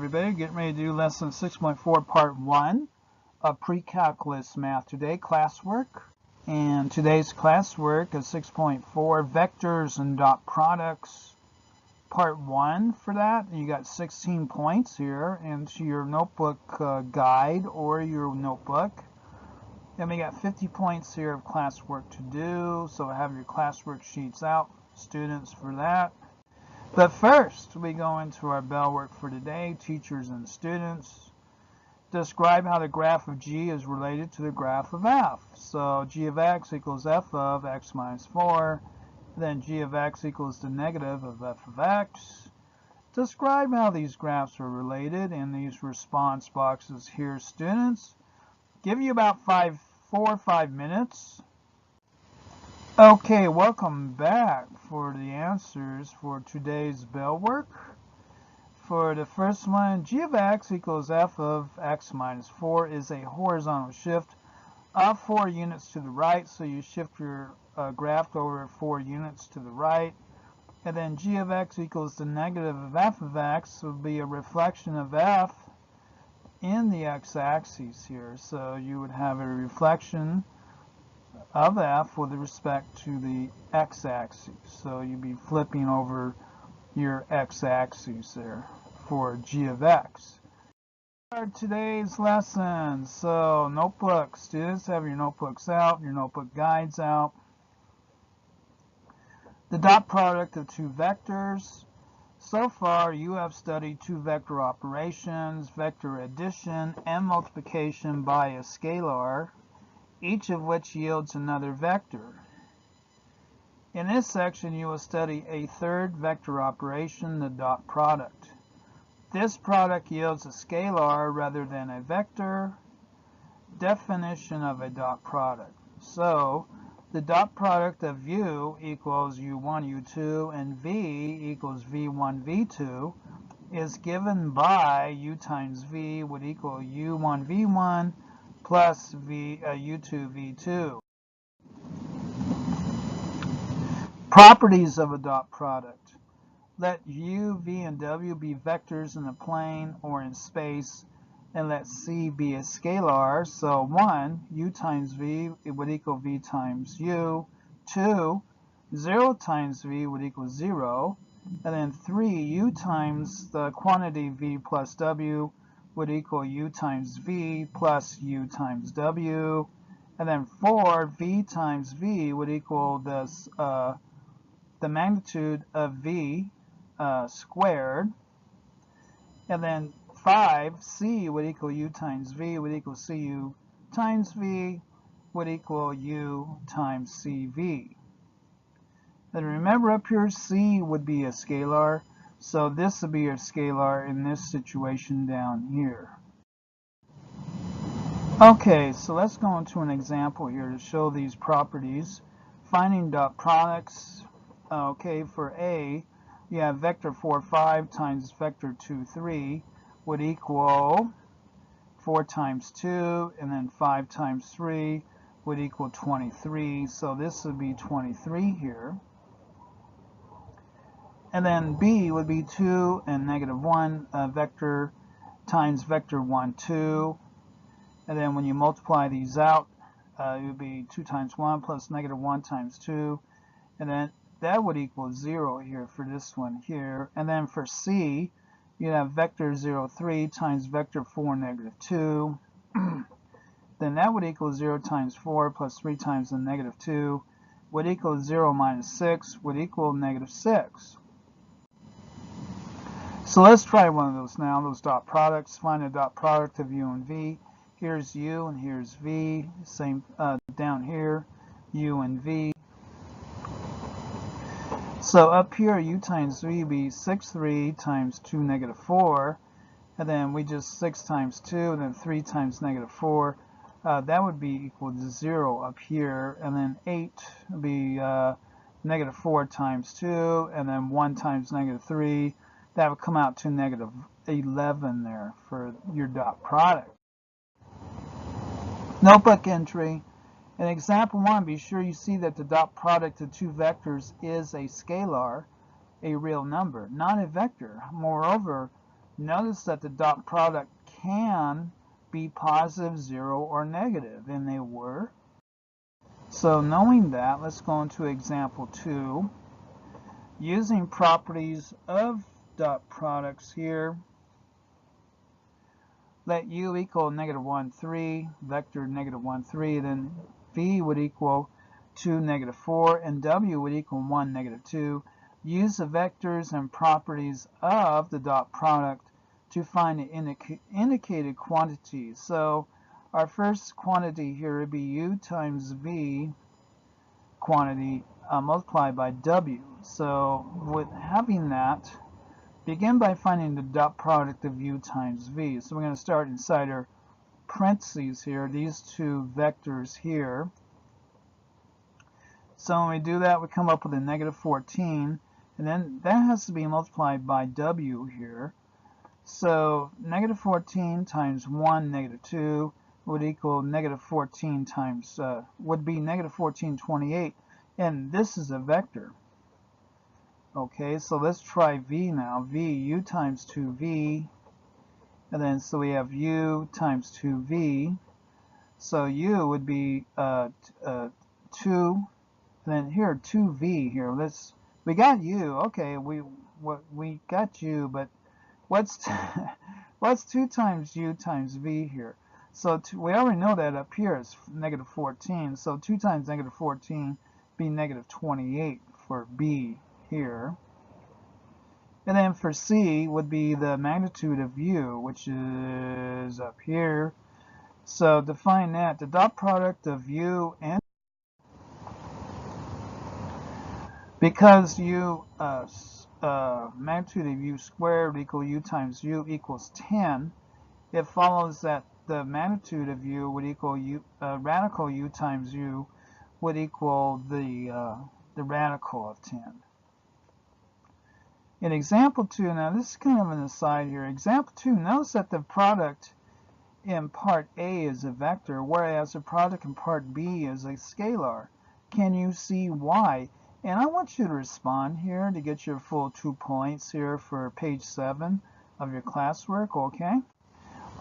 everybody. Getting ready to do lesson 6.4 part 1 of pre-calculus math today, classwork. And today's classwork is 6.4 vectors and dot products part 1 for that. You got 16 points here into your notebook guide or your notebook. Then we got 50 points here of classwork to do. So have your classwork sheets out, students, for that. But first, we go into our bell work for today, teachers and students. Describe how the graph of G is related to the graph of F. So G of X equals F of X minus 4. Then G of X equals the negative of F of X. Describe how these graphs are related in these response boxes here, students. Give you about 4 or 5 minutes. Okay, welcome back for the answers for today's bell work. For the first one, G of X equals F of X minus 4 is a horizontal shift of 4 units to the right. So you shift your graph over 4 units to the right. And then G of X equals the negative of F of X would be a reflection of F in the x-axis here. So you would have a reflection of F with respect to the x-axis. So you'd be flipping over your x-axis there for G of X. For today's lesson, so notebooks, students, have your notebooks out, your notebook guides out. The dot product of two vectors. So far you have studied two vector operations, vector addition and multiplication by a scalar, each of which yields another vector. In this section, you will study a third vector operation, the dot product. This product yields a scalar rather than a vector. Definition of a dot product. So, the dot product of U equals U1, U2, and V equals V1, V2 is given by U times V would equal U1, V1 plus U2, V2. Properties of a dot product. Let U, V, and W be vectors in a plane or in space, and let C be a scalar. So 1, U times V, it would equal V times U. 2, 0 times V would equal 0. And then 3, U times the quantity V plus W would equal U times V plus U times W. And then 4, V times V would equal this, the magnitude of V squared. And then 5, C would equal U times V would equal CU times V would equal U times CV. And remember up here, C would be a scalar. So this would be a scalar in this situation down here. Okay, so let's go into an example here to show these properties. Finding dot products. Okay, for A, you have vector 4, 5 times vector 2, 3 would equal 4 times 2, and then 5 times 3 would equal 23. So this would be 23 here. And then B would be 2 and negative 1 vector times vector 1, 2. And then when you multiply these out, it would be 2 times 1 plus negative 1 times 2. And then that would equal 0 here for this one here. And then for C, you have vector 0, 3 times vector 4, negative 2. Then that would equal 0 times 4 plus 3 times the negative 2 would equal 0 minus 6 would equal negative 6. So let's try one of those now, those dot products. Find a dot product of U and V. Here's U and here's V. Same down here, U and V. So up here, U times V would be 6, 3 times 2, negative 4. And then we just 6 times 2, and then 3 times negative 4. That would be equal to 0 up here. And then 8 would be negative 4 times 2, and then 1 times negative 3. That would come out to negative 11 there for your dot product. Notebook entry. In example 1, be sure you see that the dot product of two vectors is a scalar, a real number, not a vector. Moreover, Notice that the dot product can be positive, 0, or negative, and they were. So knowing that, let's go into example 2. Using properties of dot products here, let u equal -1, 3, vector -1, 3, then v would equal 2, -4, and w would equal 1, -2. Use the vectors and properties of the dot product to find the indicated quantity. So our first quantity here would be u times v quantity multiplied by w. So with having that, begin by finding the dot product of u times v. So we're going to start inside our parentheses here, these two vectors here. So when we do that, we come up with a -14, and then that has to be multiplied by w here. So -14 times 1, -2 would equal -14 times, would be -1428, and this is a vector. Okay, so let's try v now. V, u times 2v, and then so we have u times 2v. So u would be 2, and then here 2v here. We got u. Okay, we got u, but what's 2 times u times v here? So we already know that up here is -14. So 2 times -14 be -28 for b here. And then for c would be the magnitude of u, which is up here. So to find that, the dot product of u and, because u magnitude of u squared equal u times u equals 10, it follows that the magnitude of u would equal radical u times u would equal the radical of 10. In example 2, now this is kind of an aside here. Example 2, notice that the product in part A is a vector, whereas the product in part B is a scalar. Can you see why? And I want you to respond here to get your full 2 points here for page 7 of your classwork, okay?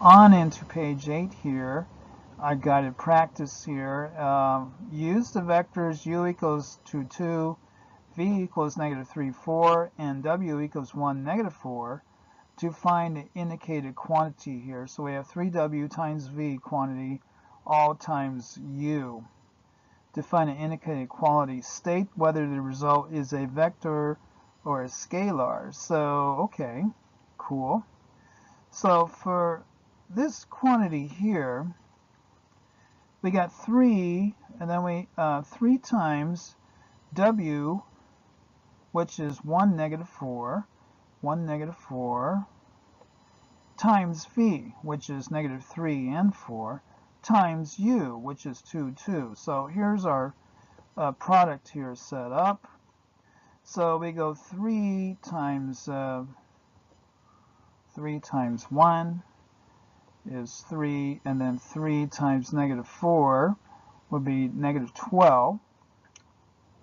On into page 8 here, I got a practice here. Use the vectors u equals 2, 2, v equals -3, 4, and w equals 1, -4 to find the indicated quantity here. So we have 3w times v quantity all times u. To find an indicated quantity, state whether the result is a vector or a scalar. So, okay, cool. So for this quantity here, we got 3, and then we 3 times w, which is 1, -4, 1, -4, times v, which is -3 and 4, times u, which is 2, 2. So here's our product here set up. So we go 3 times 1 is 3, and then 3 times -4 would be -12.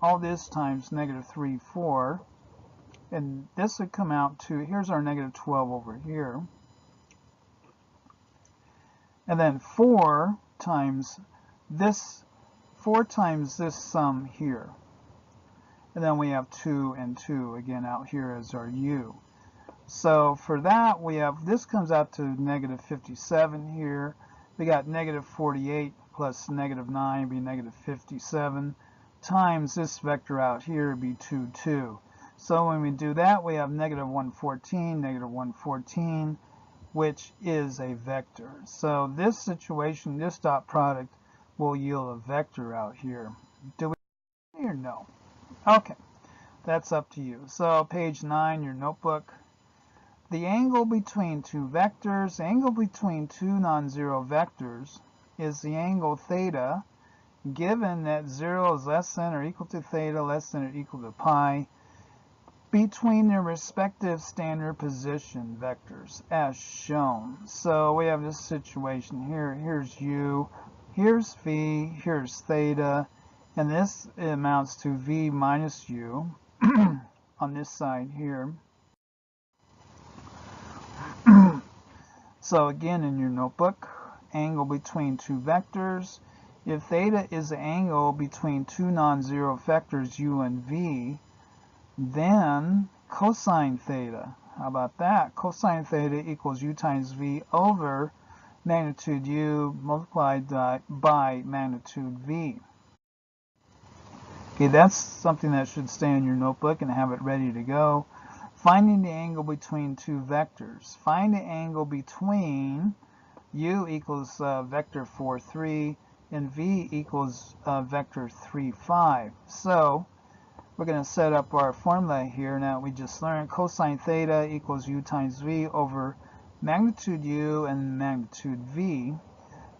All this times -3, 4, and this would come out to, here's our -12 over here, and then 4 times this sum here, and then we have 2 and 2 again out here as our u. So for that, we have, this comes out to -57 here. We got -48 plus -9 be -57, times this vector out here would be 2, 2. So when we do that, we have -114, -114, which is a vector. So this situation, this dot product will yield a vector out here. Do we or no? Okay, that's up to you. So page 9, your notebook. The angle between two vectors, the angle between two non-zero vectors is the angle theta, given that 0 is less than or equal to theta, less than or equal to pi, between their respective standard position vectors, as shown. So we have this situation here. Here's u, here's v, here's theta, and this amounts to v minus u on this side here. So again, in your notebook, angle between two vectors. If theta is the angle between two non-zero vectors u and v, then cosine theta, how about that? Cosine theta equals u times v over magnitude u multiplied by magnitude v. Okay, that's something that should stay in your notebook and have it ready to go. Finding the angle between two vectors. Find the angle between u equals vector 4, 3 and v equals vector 3, 5. So we're going to set up our formula here. Now we just learned cosine theta equals u times v over magnitude u and magnitude v.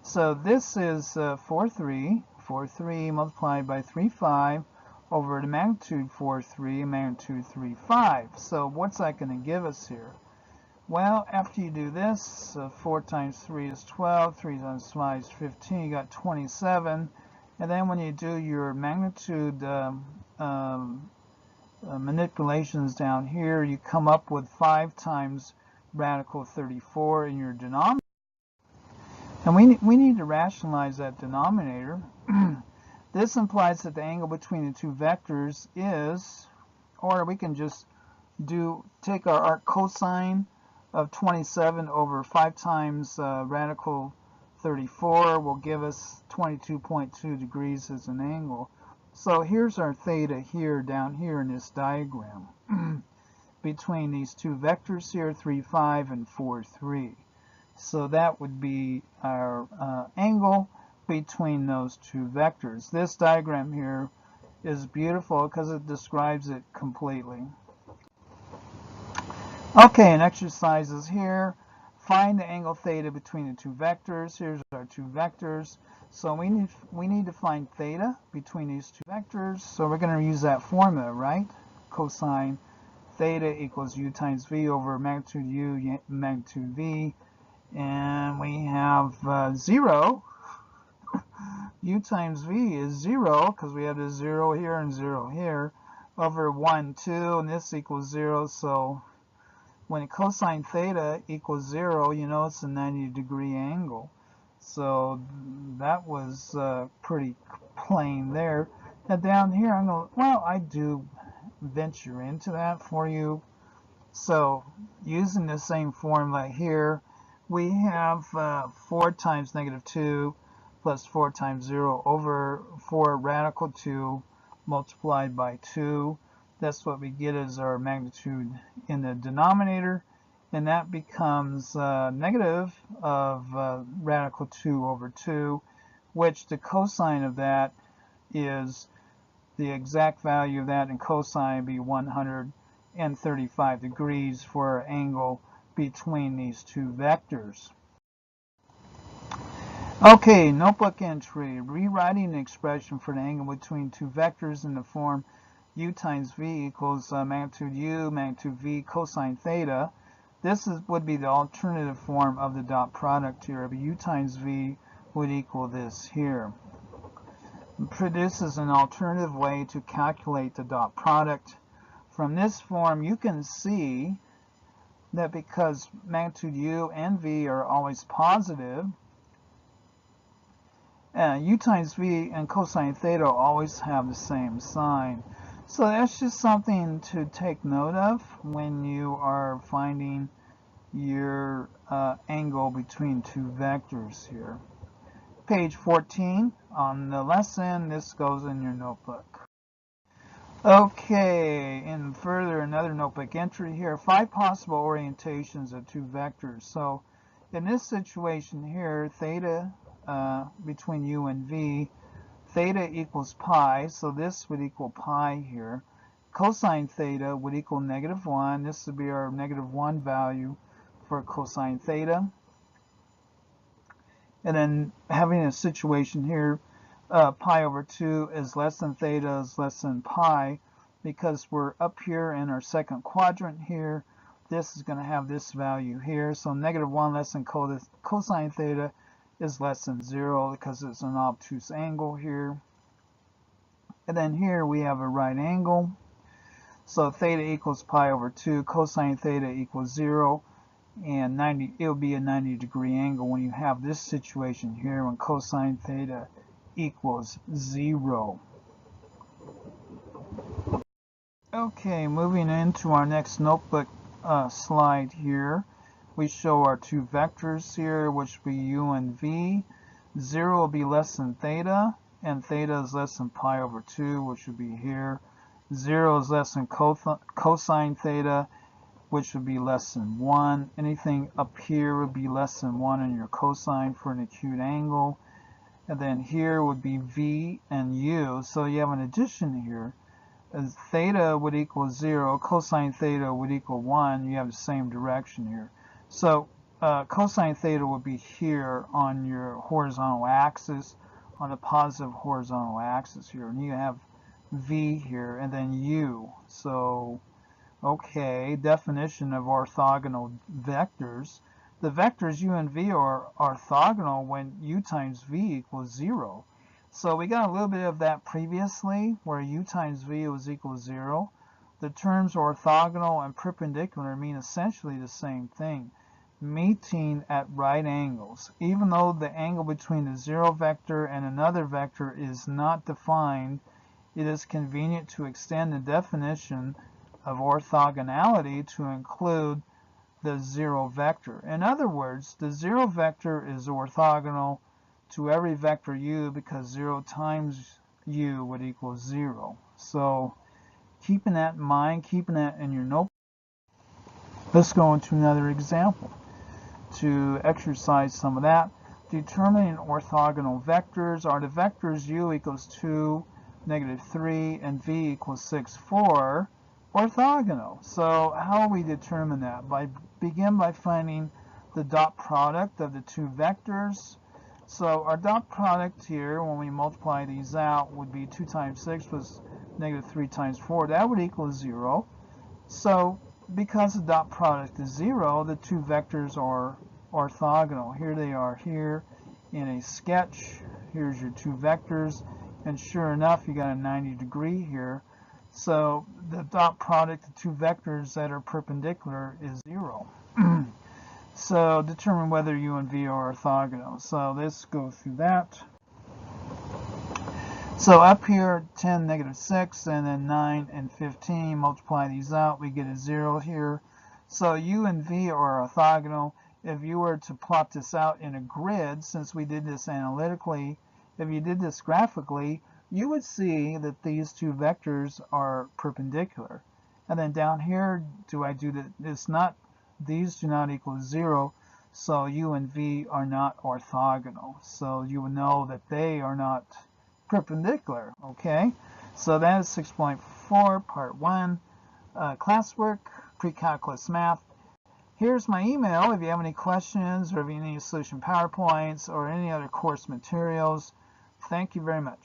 So this is 4, 3 multiplied by 3, 5 over the magnitude 4, 3 and magnitude 3, 5. So what's that going to give us here? Well, after you do this, 4 times 3 is 12, 3 times 5 is 15, you got 27. And then when you do your magnitude manipulations down here, you come up with 5 times radical 34 in your denominator. And we need to rationalize that denominator. This implies that the angle between the two vectors is, or we can just take our arc cosine of 27 over 5 times radical 34 will give us 22.2 degrees as an angle. So here's our theta here, down here in this diagram, between these two vectors here, 3, 5 and 4, 3. So that would be our angle between those two vectors. This diagram here is beautiful because it describes it completely. Okay, and exercises here. Find the angle theta between the two vectors. Here's our two vectors. So we need to find theta between these two vectors. So we're going to use that formula, right? Cosine theta equals u times v over magnitude u magnitude v. And we have 0. U times v is 0 because we have this 0 here and 0 here over 1, 2, and this equals 0. So when cosine theta equals 0, you know it's a 90-degree angle. So that was pretty plain there. Now down here, I do venture into that for you. So using the same formula here, we have 4 times negative 2 plus 4 times 0 over 4 radical 2 multiplied by 2. That's what we get as our magnitude in the denominator, and that becomes negative of radical 2 over 2, which the cosine of that is the exact value of that in cosine would be 135 degrees for our angle between these two vectors. Okay, notebook entry. Rewriting the expression for the angle between two vectors in the form u times v equals magnitude u, magnitude v, cosine theta. This would be the alternative form of the dot product here. But u times v would equal this here. It produces an alternative way to calculate the dot product. From this form, you can see that because magnitude u and v are always positive, u times v and cosine theta always have the same sign. So that's just something to take note of when you are finding your angle between two vectors here. Page 14 on the lesson, this goes in your notebook. Okay, and further, another notebook entry here, 5 possible orientations of two vectors. So in this situation here, theta between u and v, theta equals pi, so this would equal pi here. Cosine theta would equal negative 1. This would be our negative 1 value for cosine theta. And then having a situation here, pi over 2 is less than theta is less than pi, because we're up here in our second quadrant here. This is going to have this value here. So negative 1 less than cosine theta is less than 0 because it's an obtuse angle here. And then here we have a right angle. So theta equals pi over 2, cosine theta equals 0. and it will be a 90-degree angle when you have this situation here when cosine theta equals 0. Okay, moving into our next notebook slide here, we show our two vectors here, which will be u and v. 0 will be less than theta, and theta is less than pi over 2, which would be here. 0 is less than cosine theta, which would be less than 1. Anything up here would be less than 1 in your cosine for an acute angle. And then here would be v and u, so you have an addition here. As theta would equal 0, cosine theta would equal 1, you have the same direction here. So cosine theta would be here on your horizontal axis, on the positive horizontal axis here. And you have v here, and then u. So, okay, definition of orthogonal vectors. The vectors u and v are orthogonal when u times v equals 0. So we got a little bit of that previously, where u times v was equal to 0. The terms orthogonal and perpendicular mean essentially the same thing, meeting at right angles. Even though the angle between the 0 vector and another vector is not defined, it is convenient to extend the definition of orthogonality to include the 0 vector. In other words, the 0 vector is orthogonal to every vector u because 0 times u would equal 0. So keeping that in mind, keeping that in your notebook. Let's go into another example to exercise some of that. Determining orthogonal vectors. Are the vectors u equals 2, -3, and v equals 6, 4 orthogonal? So how we determine that? Begin by finding the dot product of the two vectors. So our dot product here, when we multiply these out, would be 2 times 6 plus -3 times 4. That would equal 0. So because the dot product is 0, the two vectors are orthogonal. Here they are here in a sketch. Here's your two vectors. And sure enough, you got a 90-degree here. So the dot product of two vectors that are perpendicular is 0. So determine whether u and v are orthogonal. So let's go through that. So up here, 10, -6, and then 9 and 15. Multiply these out, we get a 0 here. So u and v are orthogonal. If you were to plot this out in a grid, since we did this analytically, if you did this graphically, you would see that these two vectors are perpendicular. And then down here, these do not equal 0, so u and v are not orthogonal. So you would know that they are not perpendicular. Okay, so that is 6.4 part 1 classwork, pre-calculus math. Here's my email if you have any questions or if you need solution PowerPoints or any other course materials. Thank you very much.